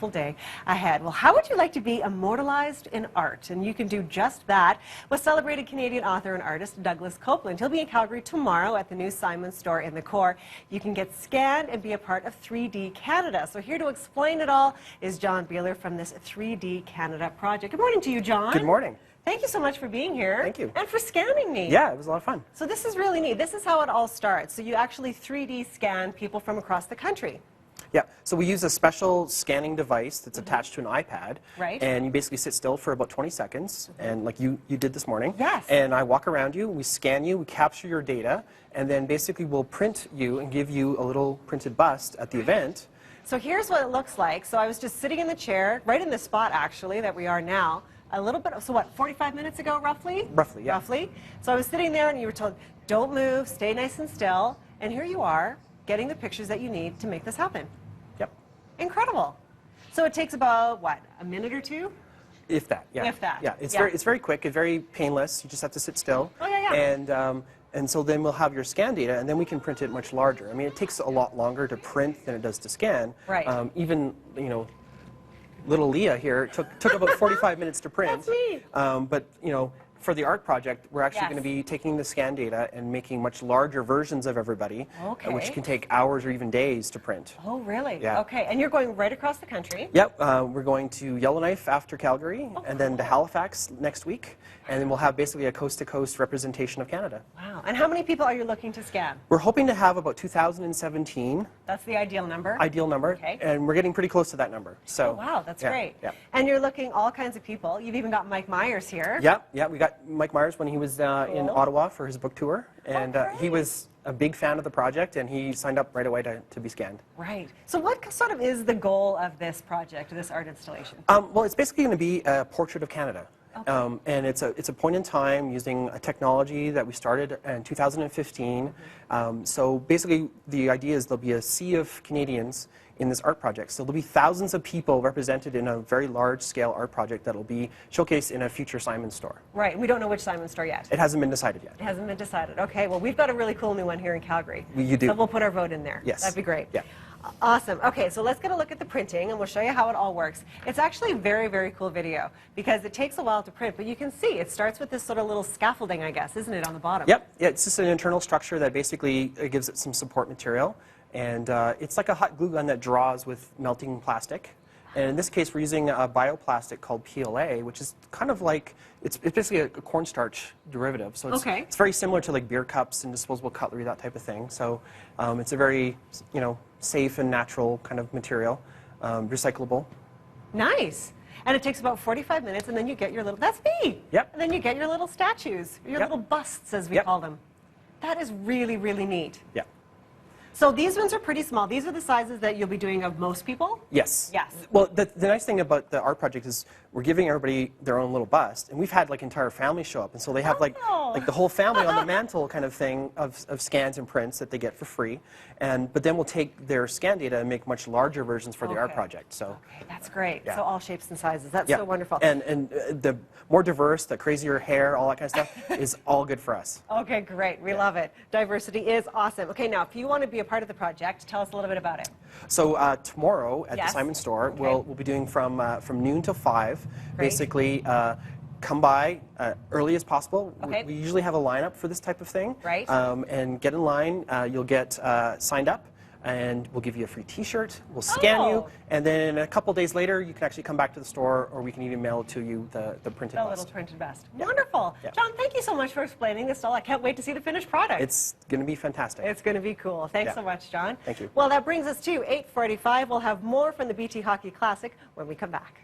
beautiful day ahead. Well, how would you like to be immortalized in art? And you can do just that with celebrated Canadian author and artist Douglas Coupland. He'll be in Calgary tomorrow at the new Simon store in the core. You can get scanned and be a part of 3D Canada. So here to explain it all is John Beeler from this 3D Canada project. Good morning to you, John. Good morning. Thank you so much for being here. Thank you. And for scanning me. Yeah, it was a lot of fun. So this is really neat. This is how it all starts. So you actually 3D scan people from across the country. Yeah, so we use a special scanning device that's attached to an iPad. Right. And you basically sit still for about 20 seconds, and like you did this morning. Yes. And I walk around you, we scan you, we capture your data, and then basically we'll print you and give you a little printed bust at the event. So here's what it looks like. So I was just sitting in the chair, right in the spot actually that we are now. A little bit, so what, 45 minutes ago, roughly? Roughly, yeah. Roughly. So I was sitting there and you were told, don't move, stay nice and still. And here you are, getting the pictures that you need to make this happen. Yep. Incredible. So it takes about, what, a minute or two? If that, yeah. If that. Yeah, it's very quick, it's very painless. You just have to sit still. Oh, yeah, yeah. And so then we'll have your scan data, and then we can print it much larger. I mean, it takes a lot longer to print than it does to scan. Right. Even, you know, little Leah here took about 45 minutes to print. That's me. But you know, for the art project, we're actually Yes. going to be taking the scan data and making much larger versions of everybody, Okay. which can take hours or even days to print. Oh, really? Yeah. Okay, and you're going right across the country? Yep, we're going to Yellowknife after Calgary, and then to Halifax next week, and then we'll have basically a coast-to-coast representation of Canada. Wow. And how many people are you looking to scan? We're hoping to have about 2017. That's the ideal number? Ideal number, Okay. and we're getting pretty close to that number. So, Oh, wow, that's yeah, great. Yeah. And you're looking all kinds of people. You've even got Mike Myers here. Yeah, we got Mike Myers when he was in Ottawa for his book tour, and he great. was a big fan of the project, and he signed up right away to be scanned. Right. So what sort of is the goal of this project, this art installation? Well, it's basically going to be a portrait of Canada. Okay. And it's a point in time using a technology that we started in 2015. So basically, the idea is there'll be a sea of Canadians in this art project. So there'll be thousands of people represented in a very large-scale art project that will be showcased in a future Simon store. Right. We don't know which Simon store yet. It hasn't been decided yet. It hasn't been decided. Okay. Well, we've got a really cool new one here in Calgary. You do. So we'll put our vote in there. Yes. That'd be great. Yeah. Awesome. Okay, so let's get a look at the printing, and we'll show you how it all works. It's actually a very, very cool video because it takes a while to print, but you can see it starts with this sort of little scaffolding, I guess, isn't it, on the bottom? Yep. Yeah, it's just an internal structure that basically gives it some support material. And it's like a hot glue gun that draws with melting plastic. And in this case, we're using a bioplastic called PLA, which is kind of like, it's basically a cornstarch derivative. So it's very similar to like beer cups and disposable cutlery, that type of thing. So it's a very, you know, safe and natural kind of material, recyclable. Nice. And it takes about 45 minutes, and then you get your little, that's me. Yep. And then you get your little statues, your little busts, as we call them. That is really, really neat. Yeah. So these ones are pretty small. These are the sizes that you'll be doing of most people? Yes. Yes. Well, the nice thing about the art project is we're giving everybody their own little bust, and we've had like entire families show up, and so they have like the whole family on the mantle kind of thing of scans and prints that they get for free, but then we'll take their scan data and make much larger versions for the art project. So. Okay, that's great. Yeah. So all shapes and sizes. That's so wonderful. And the more diverse, the crazier hair, all that kind of stuff is all good for us. Okay, great. We love it. Diversity is awesome. Okay, now if you want to be a part of the project, tell us a little bit about it. So tomorrow at the Simon store, we'll be doing from noon till 5. Great. Basically, come by early as possible. Okay. We usually have a lineup for this type of thing. Right. And get in line. You'll get signed up, and we'll give you a free T-shirt. We'll scan you, and then a couple days later, you can actually come back to the store, or we can even mail it to you the printed bust. Little printed bust. Wonderful. Yeah. John, thank you so much for explaining this all. I can't wait to see the finished product. It's going to be fantastic. It's going to be cool. Thanks so much, John. Thank you. Well, that brings us to 8:45. We'll have more from the BT Hockey Classic when we come back.